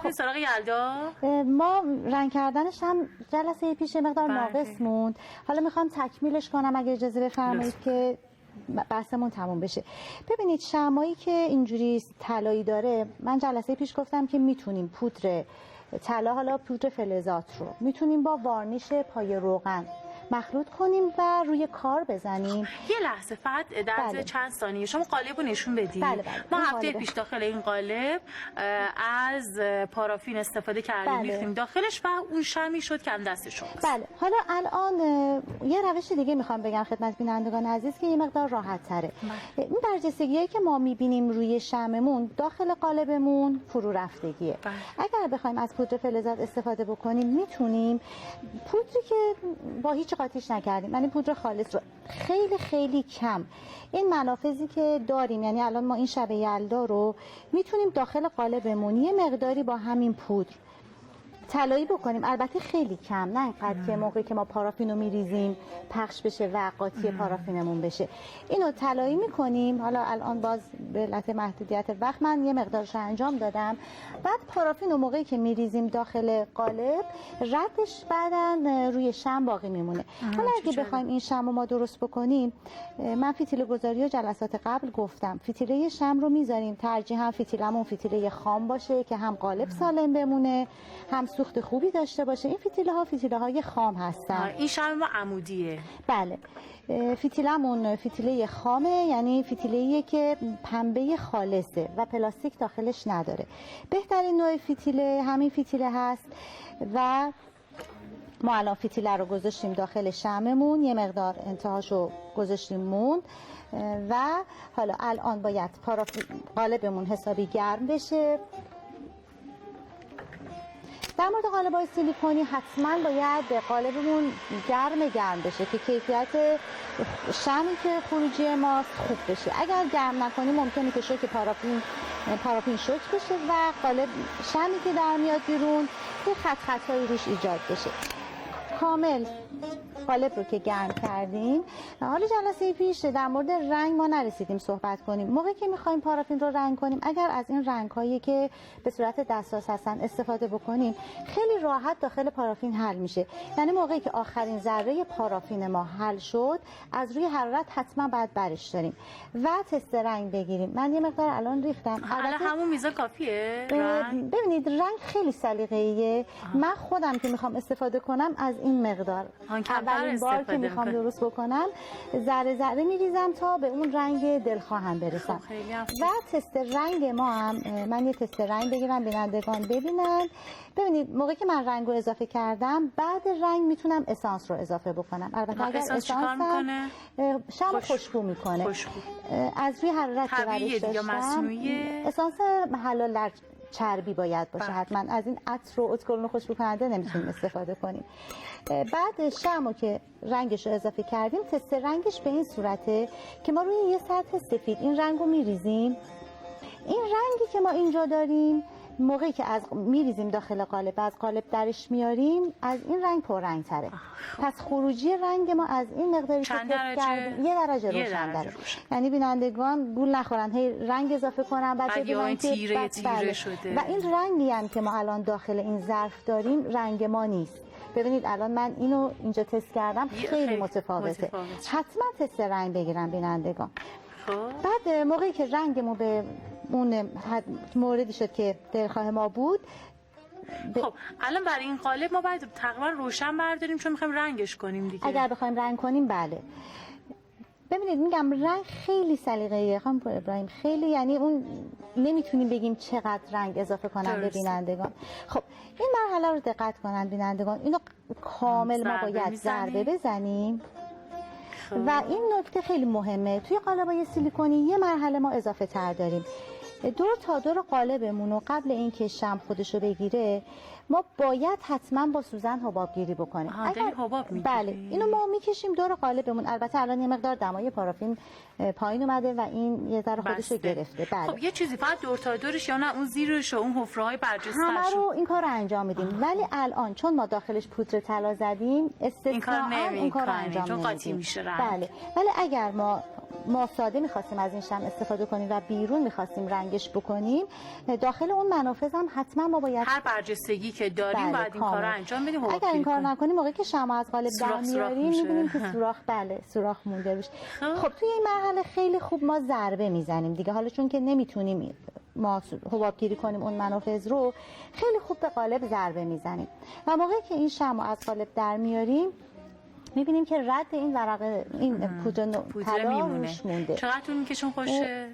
بریم سراغ یلدا. ما رنگ کردنش هم جلسه پیش مقدار ناقص موند. حالا میخوام تکمیلش کنم اگه اجازه بفرمایید که بحثمون تموم بشه. ببینید شمعایی که اینجوری طلایی داره، من جلسه پیش گفتم که میتونیم پودر طلا، حالا پودر فلزات رو میتونیم با وارنیش پای روغن مخلوط کنیم و روی کار بزنیم. یه لحظه فقط در چند ثانیه شما قالب رو نشون بدید. ما هفته پیش داخل این قالب از پارافین استفاده کردیم، ریختیم داخلش و اون شمی شد که دست شماست. بله. حالا الان یه روش دیگه میخوام بگم خدمت بینندگان عزیز که یه مقدار راحت تره. این برجستگیایی که ما میبینیم روی شممون داخل قالبمون فرو رفتگیه. اگر بخوایم از پودر فلزات استفاده بکنیم میتونیم پودری که با هیچ قاطیش نکردیم، یعنی پودر خالص رو خیلی خیلی کم این منافذی که داریم، یعنی الان ما این شب یلدا رو میتونیم داخل قالبمون یه مقداری با همین پودر طلایی بکنیم، البته خیلی کم، نه اینقدر که موقعی که ما پارافین رو میریزیم پخش بشه و قاطی پارافینمون بشه. اینو طلایی میکنیم. حالا الان باز به علت محدودیت وقت من یه مقدارش انجام دادم. بعد پارافین رو موقعی که میریزیم داخل قالب ردش بعداً روی شمع باقی میمونه. حالا اگه بخوایم این شمع رو ما درست بکنیم، من فتیله گذاری و جلسات قبل گفتم فتیله شمع رو میذاریم، ترجیحاً فتیلمون فتیله خام باشه که هم قالب سالم بمونه هم سوخت خوبی داشته باشه. این فتیله های خام هستن. این شمع ما عمودیه. بله. فتیلمون فتیله خامه، یعنی فتیله‌ایه که پنبه خالصه و پلاستیک داخلش نداره. بهترین نوع فتیله همین فتیله هست و ما الان فتیله رو گذاشتیم داخل شمعمون، یه مقدار انتهاشو گذاشتیم موند و حالا الان باید قالبمون حسابی گرم بشه. در مورد قالب‌های سیلیکونی حتما باید قالبمون گرم بشه که کیفیت شمعی که خروجی ماست خوب بشه. اگر گرم نکنیم ممکنه که شوک پارافین شوک بشه و قالب شمعی که در میاد بیرون یه خط‌هایی روش ایجاد بشه. کامل قالب رو که گرم کردیم، حالا جلسه پیش در مورد رنگ ما نرسیدیم صحبت کنیم. موقعی که میخوایم پارافین رو رنگ کنیم، اگر از این رنگ هایی که به صورت دستاس هستن استفاده بکنیم خیلی راحت داخل پارافین حل میشه. یعنی موقعی که آخرین ذره پارافین ما حل شد، از روی حرارت حتما باید برش داریم و تست رنگ بگیریم. من یه مقدار الان ریختم. الان همون میزان کافیه؟ ببینید رنگ خیلی سلیقه‌ایه. من خودم که میخوام استفاده کنم از این مقدار اولین بار که میخوام درست بکنم ذره ذره میریزم تا به اون رنگ دلخواهم برسم. و تست رنگ ما هم من یه تست رنگ بگیرم بینندگان ببینن. ببینید موقعی که من رنگ رو اضافه کردم، بعد رنگ میتونم اسانس رو اضافه بکنم. البته اگر اسانس میکنه شمع خوشبو میکنه. از روی حرارت که برش داشتم اسانس حلال چربی باید باشه. حتما از این عطر و اتکلون خوشبو کننده نمیتونیم استفاده کنیم. بعد شمعو که رنگش رو اضافه کردیم، تست رنگش به این صورته که ما روی یه سطح سفید این رنگ رو میریزیم. این رنگی که ما اینجا داریم موقعی که از میریزیم داخل قالب، از قالب درش میاریم، از این رنگ پررنگ تره. پس خروجی رنگ ما از این مقداری که کردیم یه درجه روشن داره. یعنی بینندگان گول نخورن هی رنگ اضافه کنن بعد ببینن که تیره شده. و این رنگی هم که ما الان داخل این ظرف داریم رنگ ما نیست. ببینید الان من اینو اینجا تست کردم، خیلی متفاوته. حتما تست رنگ بگیرن بینندگان. بعد موقعی که رنگمون به اون موردی شد که دلخواه ما بود، خب الان برای این قالب ما باید تقریبا روشن برداریم چون میخوایم رنگش کنیم دیگه. اگر بخوایم رنگ کنیم بله. ببینید میگم رنگ خیلی سلیقه‌ایه خانم ابراهیم، خیلی، یعنی اون نمیتونیم بگیم چقدر رنگ اضافه کنن به بینندگان. خب این مرحله رو دقت کنن بینندگان، اینو کامل ما باید ضربه بزنیم. و این نکته خیلی مهمه، توی قالب‌های سیلیکونی یه مرحله ما اضافه تر داریم. دور تا دور قالبمون رو قبل اینکه شمع خودشو بگیره ما باید حتما با سوزن حبابگیری بکنیم. بله اینو ما میکشیم دور قالبمون. البته الان یه مقدار دمای پارافین پایین اومده و این یه ذره خودشو گرفته. بله. خب یه چیزی فقط دور تا دورش یا نه اون زیرش و اون حفره‌های برجسته‌اش همه رو این کارو انجام میدیم. ولی الان چون ما داخلش پودر طلا زدیم استثناء این کارو انجام چون قاطی میشه رنگ. بله. ولی اگر ما ما ساده می‌خواستیم از این شمع استفاده کنیم و بیرون می‌خواستیم رنگش بکنیم، داخل اون منافذ هم حتما ما باید هر برجستگی که داریم باید این کار رو انجام بدیم. اگر این کار نکنیم موقعی که شمع از قالب در میاریم می‌بینیم که سوراخ مونده روش. خب توی این مرحله خیلی خوب ما ضربه میزنیم دیگه. حالا چون که نمیتونیم ما حبابگیری کنیم اون منافذ رو، خیلی خوب به قالب ضربه میزنیم و موقعی که این شمع از قالب در میاریم میبینیم که رد این ورقه این پودر طلا روش مونده. چقدر طول میکشه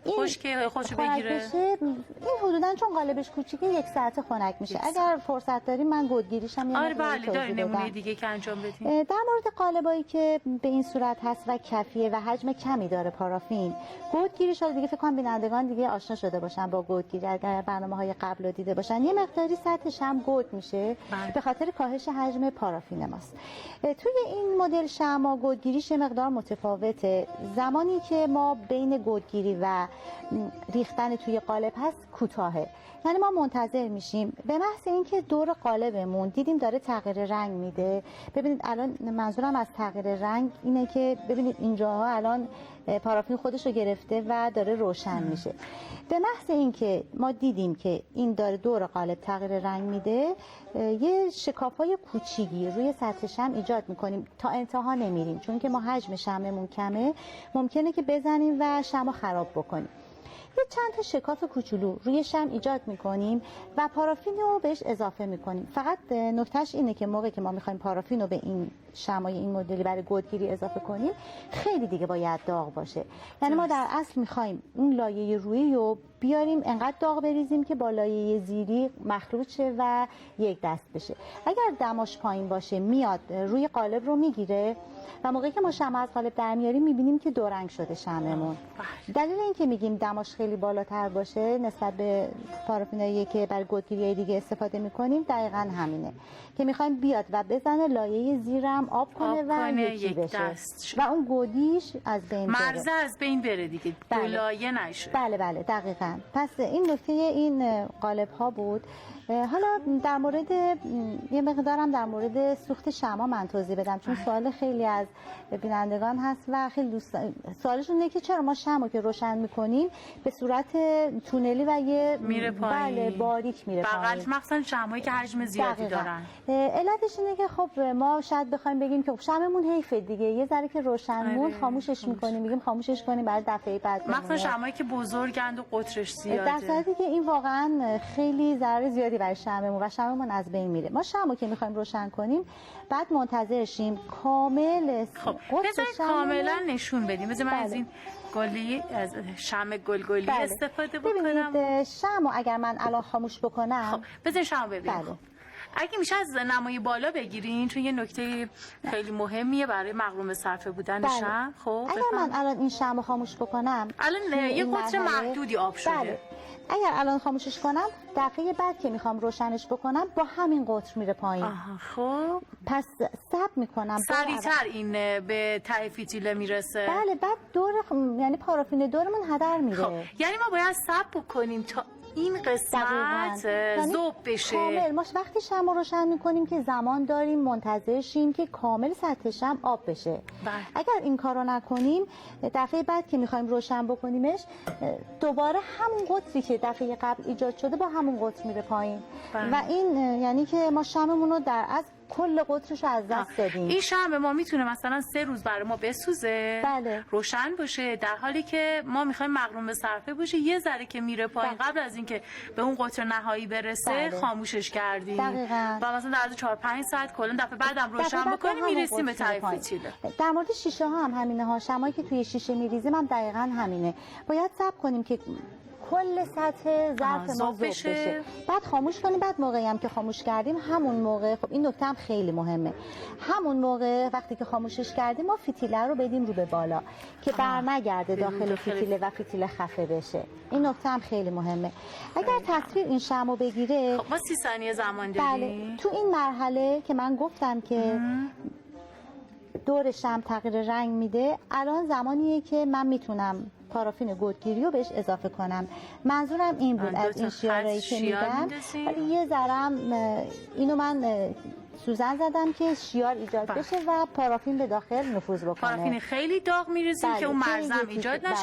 خشک خودشو بگیره؟ این حدوداً چون قالبش کوچیکه 1 ساعت خنک میشه. اگر فرصت داریم من گودگیریشم آره بله داریم نمونه دیگه که انجام بدیم. در مورد قالبایی که به این صورت هست و کفیه و حجم کمی داره پارافین، گودگیری شده دیگه فکر کنم بینندگان دیگه آشنا شده باشن با گودگیری اگر برنامه‌های قبل رو دیده باشن. یه مقداری سطحش هم گود میشه به خاطر کاهش حجم پارافین ماست. توی این مدل شمع گودگیریش مقدار متفاوته. زمانی که ما بین گودگیری و ریختن توی قالب هست کوتاهه، یعنی ما منتظر میشیم به محض اینکه دور قالبمون دیدیم داره تغییر رنگ میده. ببینید الان منظورم از تغییر رنگ اینه که ببینید اینجاها الان پارافین خودش رو گرفته و داره روشن میشه. به محض اینکه ما دیدیم که این داره دور قالب تغییر رنگ میده، یه شکافای کوچیکی روی سطح شمع ایجاد میکنیم. تا انتها نمیریم چون که ما حجم شمعمون کمه، ممکنه که بزنیم و شمع خراب بکنیم. یه چند تا شکاف کوچولو روی شمع ایجاد میکنیم و پارافین رو بهش اضافه میکنیم. فقط نکتهش اینه که موقعی که ما میخوایم پارافین رو به این شمعای این مدلی برای گودگیری اضافه کنیم خیلی دیگه باید داغ باشه. یعنی ما در اصل میخوایم اون لایه رویی رو بیاریم انقدر داغ بریزیم که با لایه زیری مخلوط شه و یک دست بشه. اگر دماش پایین باشه میاد روی قالب رو میگیره و موقعی که ما شمع از قالب در میاریم میبینیم که دو رنگ شده شمعمون. دلیل اینکه میگیم دماش خیلی بالاتر باشه نسبت به پارافینایی که برای گودگیری دیگه استفاده میکنیم دقیقاً همینه که میخوایم بیاد و بزنه لایه زیرم آب کنه و یکی بشه و اون گودیش از بین بره، مرزه از بین بره دیگه. بله. لایه نشه. بله دقیقاً. پس این نکته این قالب ها بود. حالا در مورد یه مقدارم در مورد سوخت شمع من توضیح بدم چون سوال خیلی از بینندگان هست و خیلی دوست سوالشون اینه که چرا ما شمع که روشن میکنیم به صورت تونلی و یه میره پایین. بله باریک میره پایین. مخصوصا شمعایی که حجم زیادی دارن. علتش اینه که خب ما شاید بخوایم بگیم که شمعمون حیفه دیگه، یه ذره که روشن مون خاموشش میکنیم، میگیم خاموشش کنیم برای دفعه بعد. مثلا شمعایی که بزرگند و قطرش زیاده. در صورتی که این واقعا خیلی ضرر زیادی برای شمعمون و شمعمون از بین میره. ما شمعو که میخوایم روشن کنیم بعد منتظر شیم کامل کاملا نشون بدیم. بذار من از این گلی از شمع گلگلی استفاده بکنم. ببینید شمعو اگر من الان خاموش بکنم، خب بذار شمع ببینیم. اگه میشه از نمای بالا بگیرین چون یه نکته خیلی مهمیه برای مقروم صرفه بودن شمع. خب اگر من الان این شمعو خاموش بکنم الان یه قطر محدودی آب شده. اگر الان خاموشش کنم دفعه بعد که میخوام روشنش بکنم با همین قطر میره پایین. خب پس صبر میکنم سریعتر این به ته فتیله میرسه. بله بعد دور یعنی پارافین دورمون هدر میره. خب یعنی ما باید صبر بکنیم تا این قسمت ذوب بشه کامل. ما وقتی شمع روشن میکنیم که زمان داریم منتظر شیم که کامل سطح شمع آب بشه. اگر این کارو نکنیم دفعه بعد که میخوایم روشن بکنیمش دوباره همون قطری که دفعه قبل ایجاد شده با همون قطر میره پایین و این یعنی که ما شمعمون رو در اصل کل قطرش از دست دادیم. این شمع ما میتونه مثلا 3 روز برای ما بسوزه، روشن باشه، در حالی که ما میخوایم مقروم به صرفه باشه یه ذره که میره پایین قبل از اینکه به اون قطر نهایی برسه خاموشش کردیم و مثلا در 4-5 ساعت کلا دفعه بعدم روشن بکنیم میرسیم به ته فتیله. در مورد شیشه ها هم همینه ها. شمعی که توی شیشه میریزیم هم دقیقاً همینه. باید صبر کنیم که کل سطح ظرف ما ذوب بشه، بعد خاموش کنیم. بعد موقعی هم که خاموش کردیم همون موقع، خب این نکته هم خیلی مهمه، همون موقع وقتی که خاموشش کردیم ما فتیله رو بدیم رو به بالا که بر نگرده داخل فتیله و فتیله خفه بشه. این نکته هم خیلی مهمه. اگر تصویر این شمعو بگیره خب ما 30 ثانیه زمان داریم. بله تو این مرحله که من گفتم که دور شمع تغییر رنگ میده، الان زمانیه که من میتونم پارافین گودگیری رو بهش اضافه کنم. منظورم این بود از این شیارایی که میدم، ولی یه ذرم اینو من سوزن زدم که شیار ایجاد بشه و پارافین به داخل نفوذ بکنه. پارافین خیلی داغ میریزیم که اون مرزم ایجاد نشه.